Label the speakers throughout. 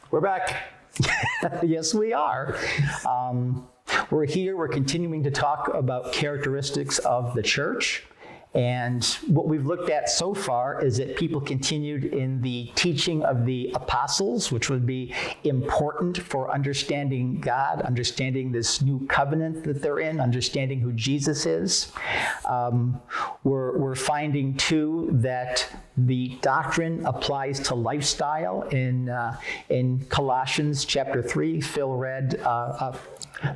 Speaker 1: We're back.
Speaker 2: Yes, we are. We're here. We're continuing to talk about characteristics of the church. And what we've looked at so far is that people continued in the teaching of the apostles, which would be important for understanding God, understanding this new covenant that they're in, understanding who Jesus is. We're finding, too, that the doctrine applies to lifestyle in Colossians chapter 3. Phil read a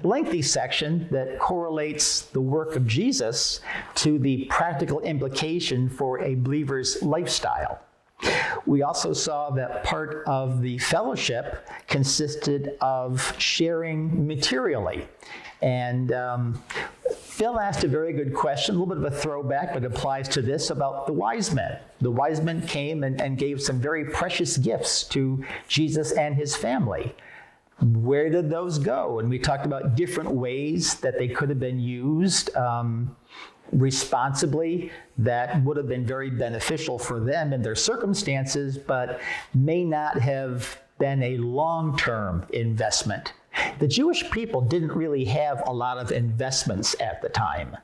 Speaker 2: lengthy section that correlates the work of Jesus to the practical implication for a believer's lifestyle. We also saw that part of the fellowship consisted of sharing materially. And Phil asked a very good question, a little bit of a throwback, but it applies to this, about the wise men. The wise men came and gave some very precious gifts to Jesus and his family. Where did those go? And we talked about different ways that they could have been used responsibly that would have been very beneficial for them in their circumstances, but may not have been a long-term investment. The Jewish people didn't really have a lot of investments at the time.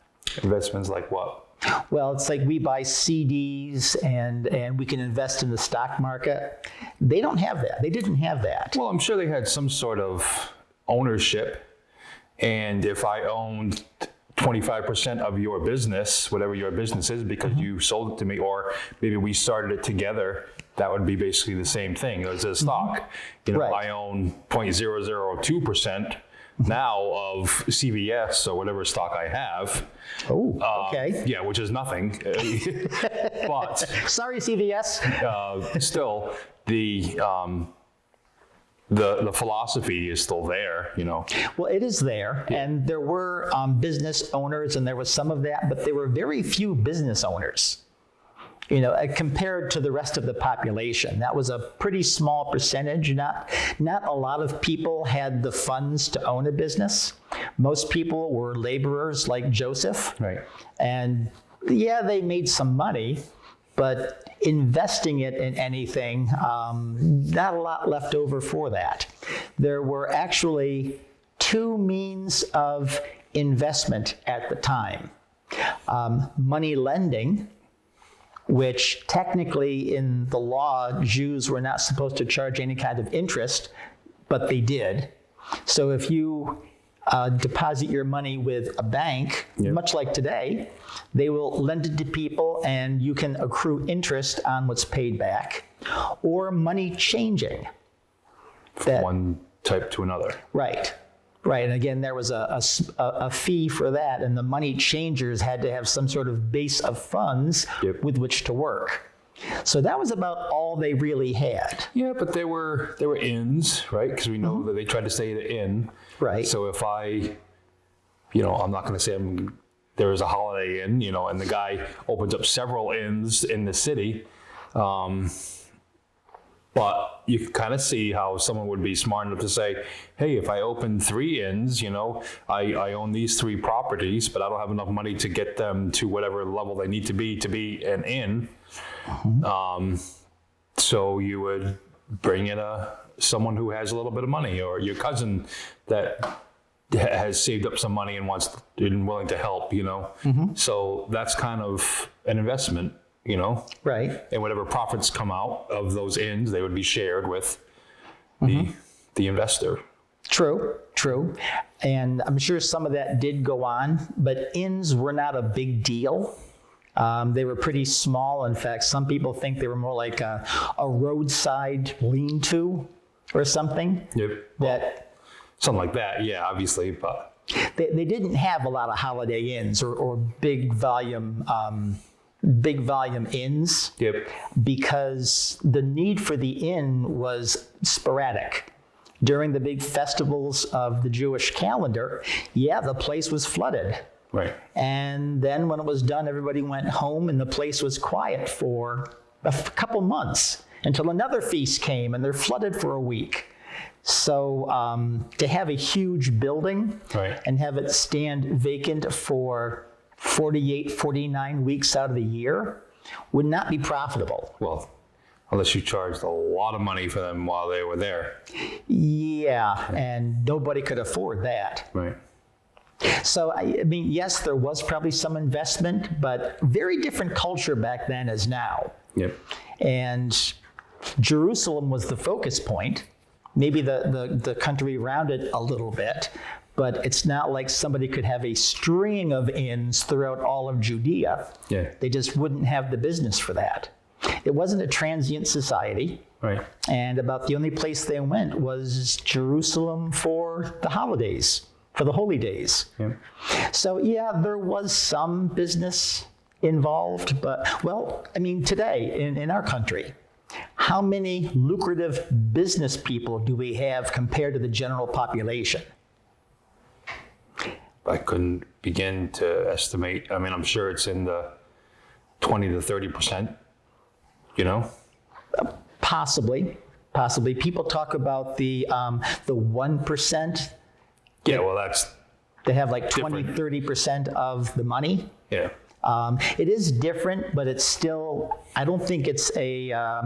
Speaker 1: Investments like what?
Speaker 2: Well, it's like we buy CDs and we can invest in the stock market. They don't have that. They didn't have that.
Speaker 1: Well, I'm sure they had some sort of ownership. And if I owned 25% of your business, whatever your business is, because you sold it to me, or maybe we started it together, that would be basically the same thing as a stock. You know,
Speaker 2: Right.
Speaker 1: I own 0.002% now of CVS or whatever stock I have.
Speaker 2: Oh, okay.
Speaker 1: Yeah, which is nothing. But
Speaker 2: Sorry, CVS.
Speaker 1: still, the philosophy is still there, you know.
Speaker 2: Well, it is there, and there were business owners, and there was some of that, but there were very few business owners, you know, compared to the rest of the population. That was a pretty small percentage. Not a lot of people had the funds to own a business. Most people were laborers like Joseph.
Speaker 1: Right.
Speaker 2: And yeah, they made some money, but investing it in anything, not a lot left over for that. There were actually two means of investment at the time. Money lending, which technically in the law, Jews were not supposed to charge any kind of interest, but they did. So if you deposit your money with a bank, much like today, they will lend it to people and you can accrue interest on what's paid back. Or money changing.
Speaker 1: From one type to another.
Speaker 2: Right. And again, there was a fee for that, and the money changers had to have some sort of base of funds with which to work. So that was about all they really had.
Speaker 1: Yeah, but there were inns, right? Because we know that they tried to stay at an inn.
Speaker 2: Right.
Speaker 1: So if I'm not going to say there is a Holiday Inn, you know, and the guy opens up several inns in the city, but you can kind of see how someone would be smart enough to say, hey, if I open 3 inns, you know, I own these 3 properties, but I don't have enough money to get them to whatever level they need to be an inn. So you would bring in someone who has a little bit of money, or your cousin that has saved up some money and willing to help, you know. So that's kind of an investment, you know.
Speaker 2: Right.
Speaker 1: And whatever profits come out of those inns, they would be shared with the investor.
Speaker 2: True. And I'm sure some of that did go on, but inns were not a big deal. They were pretty small. In fact, some people think they were more like a roadside lean-to or something.
Speaker 1: Something like that, yeah, obviously, but
Speaker 2: they didn't have a lot of Holiday Inns or big volume inns. Because the need for the inn was sporadic. During the big festivals of the Jewish calendar, the place was flooded.
Speaker 1: Right.
Speaker 2: And then when it was done, everybody went home and the place was quiet for a couple months until another feast came and they're flooded for a week. So to have a huge building and have it stand vacant for 48, 49 weeks out of the year would not be profitable.
Speaker 1: Well, Unless you charged a lot of money for them while they were there.
Speaker 2: Yeah, and nobody could afford that.
Speaker 1: Right.
Speaker 2: So, I mean, yes, there was probably some investment, but very different culture back then as now.
Speaker 1: Yep.
Speaker 2: And Jerusalem was the focus point, maybe the country around it a little bit, but it's not like somebody could have a string of inns throughout all of Judea.
Speaker 1: Yeah.
Speaker 2: They just wouldn't have the business for that. It wasn't a transient society.
Speaker 1: Right.
Speaker 2: And about the only place they went was Jerusalem for the holidays, for the holy days.
Speaker 1: Yep.
Speaker 2: So, yeah, there was some business involved, but, well, I mean, today in our country, how many lucrative business people do we have compared to the general population?
Speaker 1: I couldn't begin to estimate. I mean, I'm sure it's in the 20 to 30%, you know?
Speaker 2: Possibly. People talk about the 1%.
Speaker 1: Yeah, well, that's,
Speaker 2: They have like 20,
Speaker 1: Different.
Speaker 2: 30% of the money.
Speaker 1: yeah.
Speaker 2: It is different, but it's still, I don't think it's a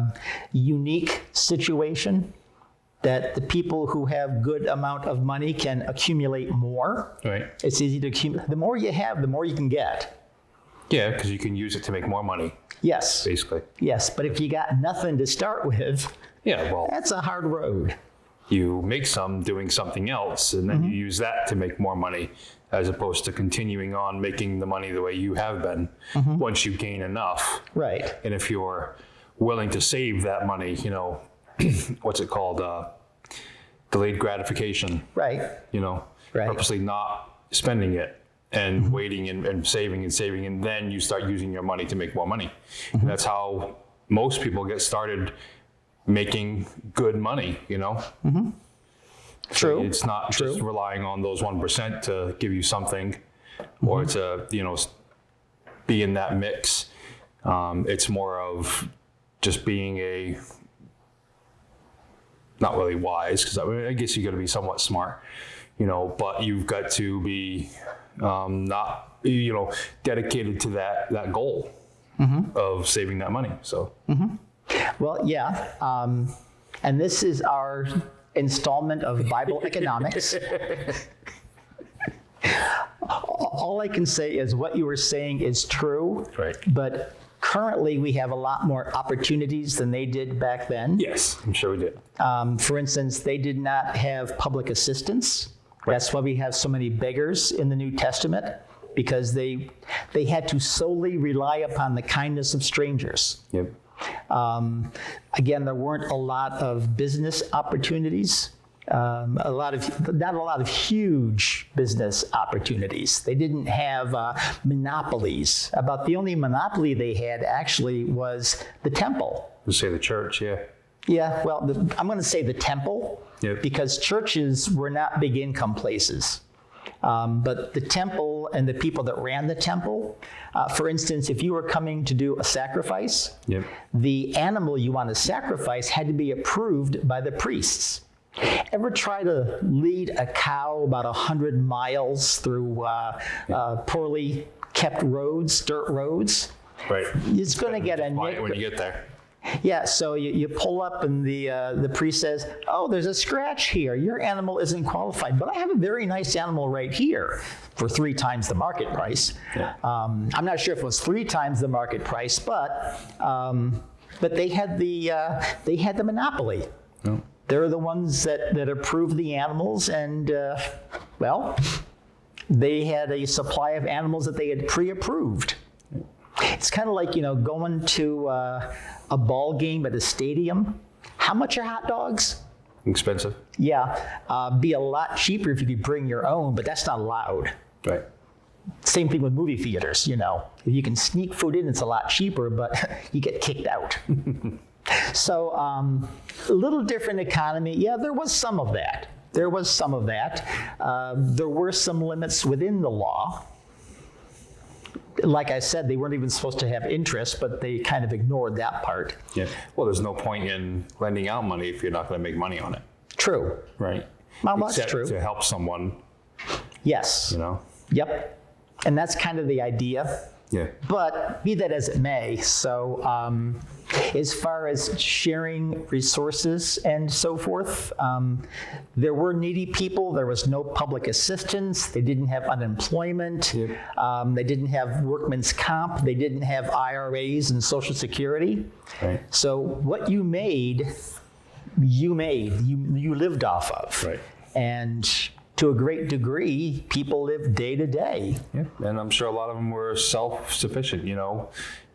Speaker 2: unique situation that the people who have good amount of money can accumulate more.
Speaker 1: Right.
Speaker 2: It's easy to accumulate. The more you have, the more you can get.
Speaker 1: Yeah, because you can use it to make more money,
Speaker 2: Yes.
Speaker 1: basically.
Speaker 2: Yes, but if you got nothing to start with,
Speaker 1: Yeah, well,
Speaker 2: that's a hard road.
Speaker 1: you make some doing something else, and then you use that to make more money, as opposed to continuing on making the money the way you have been once you gain enough.
Speaker 2: Right.
Speaker 1: And if you're willing to save that money, you know, what's it called? Delayed gratification,
Speaker 2: Right.
Speaker 1: you know,
Speaker 2: Right.
Speaker 1: purposely not spending it and waiting and saving, and then you start using your money to make more money. And that's how most people get started making good money, you know?
Speaker 2: True.
Speaker 1: It's not
Speaker 2: True.
Speaker 1: just relying on those 1% to give you something or to, you know, be in that mix. It's more of just being not really wise, because I guess you got to be somewhat smart, you know, but you've got to be not, you know, dedicated to that goal of saving that money. So,
Speaker 2: Well, yeah. And this is our installment of Bible economics. All I can say is what you were saying is true.
Speaker 1: Right.
Speaker 2: But currently we have a lot more opportunities than they did back then.
Speaker 1: yes, I'm sure we did.
Speaker 2: For instance, they did not have public assistance. That's why we have so many beggars in the New Testament, because they had to solely rely upon the kindness of strangers.
Speaker 1: Yep.
Speaker 2: Again, there weren't a lot of business opportunities, not a lot of huge business opportunities. They didn't have monopolies. About the only monopoly they had actually was the temple.
Speaker 1: We'll say the church, yeah.
Speaker 2: Yeah, well, I'm going to say the temple,
Speaker 1: Yep.
Speaker 2: because churches were not big income places. But the temple and the people that ran the temple, for instance, if you were coming to do a sacrifice,
Speaker 1: Yep.
Speaker 2: the animal you want to sacrifice had to be approved by the priests. Ever try to lead a cow about 100 miles through poorly kept roads, dirt roads?
Speaker 1: Right.
Speaker 2: It's going to get a
Speaker 1: Quiet
Speaker 2: nick.
Speaker 1: when you get there.
Speaker 2: Yeah, so you pull up and the priest says, "Oh, there's a scratch here. Your animal isn't qualified, but I have a very nice animal right here for 3 times the market price."
Speaker 1: Yeah.
Speaker 2: I'm not sure if it was 3 times the market price, but they had the monopoly.
Speaker 1: No.
Speaker 2: They're the ones that approve the animals, and well, they had a supply of animals that they had pre-approved. It's kind of like, you know, going to a ball game at a stadium. How much are hot dogs?
Speaker 1: Expensive.
Speaker 2: Yeah, be a lot cheaper if you could bring your own, but that's not allowed.
Speaker 1: Right.
Speaker 2: Same thing with movie theaters, you know. If you can sneak food in, it's a lot cheaper, but you get kicked out. So a little different economy. Yeah, there was some of that. There were some limits within the law. Like I said, they weren't even supposed to have interest, but they kind of ignored that part.
Speaker 1: Yeah. Well, there's no point in lending out money if you're not going to make money on it.
Speaker 2: True.
Speaker 1: Right.
Speaker 2: Well, that's
Speaker 1: Except
Speaker 2: true.
Speaker 1: to help someone,
Speaker 2: Yes.
Speaker 1: you know.
Speaker 2: Yep. And that's kind of the idea.
Speaker 1: Yeah.
Speaker 2: But be that as it may, so as far as sharing resources and so forth, there were needy people. There was no public assistance. They didn't have unemployment. They didn't have workman's comp. They didn't have IRAs and Social Security.
Speaker 1: Right.
Speaker 2: So what you made, you lived off of.
Speaker 1: Right.
Speaker 2: And to a great degree, people lived day to day.
Speaker 1: Yeah. And I'm sure a lot of them were self-sufficient, you know.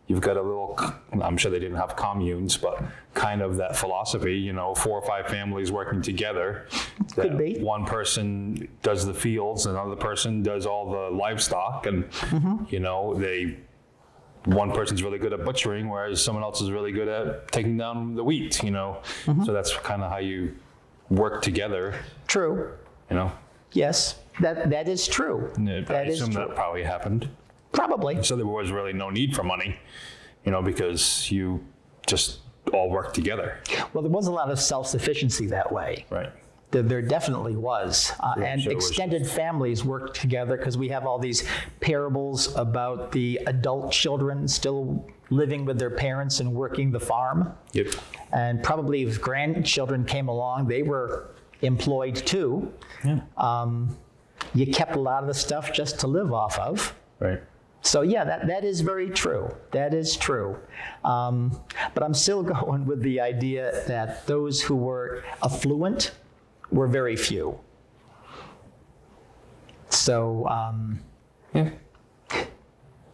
Speaker 1: You've got a little, I'm sure they didn't have communes, but kind of that philosophy, you know, 4 or 5 families working together.
Speaker 2: Could be.
Speaker 1: One person does the fields, another person does all the livestock, and, you know, one person's really good at butchering, whereas someone else is really good at taking down the wheat, you know. So that's kind of how you work together,
Speaker 2: True.
Speaker 1: you know.
Speaker 2: Yes, that is true.
Speaker 1: I
Speaker 2: That is
Speaker 1: assume
Speaker 2: true.
Speaker 1: that probably happened.
Speaker 2: Probably.
Speaker 1: So there was really no need for money, you know, because you just all worked together.
Speaker 2: Well, there was a lot of self-sufficiency that way.
Speaker 1: Right.
Speaker 2: There definitely was. And
Speaker 1: sure it was.
Speaker 2: extended families worked together because we have all these parables about the adult children still living with their parents and working the farm.
Speaker 1: Yep.
Speaker 2: And probably if grandchildren came along, they were employed too.
Speaker 1: Yeah.
Speaker 2: You kept a lot of the stuff just to live off of.
Speaker 1: Right.
Speaker 2: So yeah, that is very true. That is true. But I'm still going with the idea that those who were affluent were very few. So,
Speaker 1: Yeah.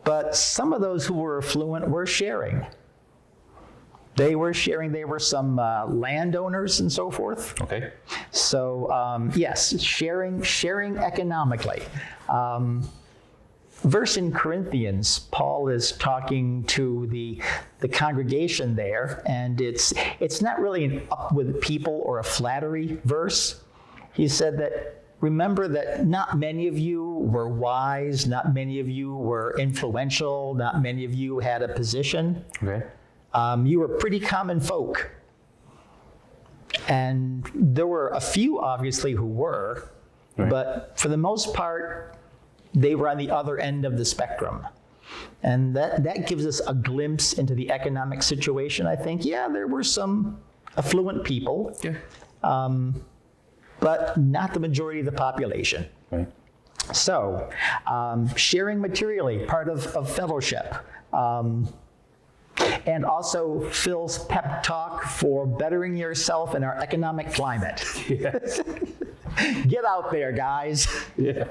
Speaker 2: but some of those who were affluent were sharing. They were sharing. They were some landowners and so forth.
Speaker 1: Okay.
Speaker 2: So yes, sharing economically. Verse in Corinthians, Paul is talking to the congregation there, and it's not really an up with people or a flattery verse. He said that, remember that not many of you were wise, not many of you were influential, not many of you had a position.
Speaker 1: Okay.
Speaker 2: You were pretty common folk. And there were a few, obviously, who were,
Speaker 1: Right.
Speaker 2: but for the most part, they were on the other end of the spectrum. And that gives us a glimpse into the economic situation, I think. Yeah, there were some affluent people,
Speaker 1: Yeah.
Speaker 2: but not the majority of the population.
Speaker 1: Right.
Speaker 2: So, sharing materially, part of fellowship. And also Phil's pep talk for bettering yourself in our economic climate.
Speaker 1: Yes.
Speaker 2: Get out there, guys.
Speaker 1: Yeah.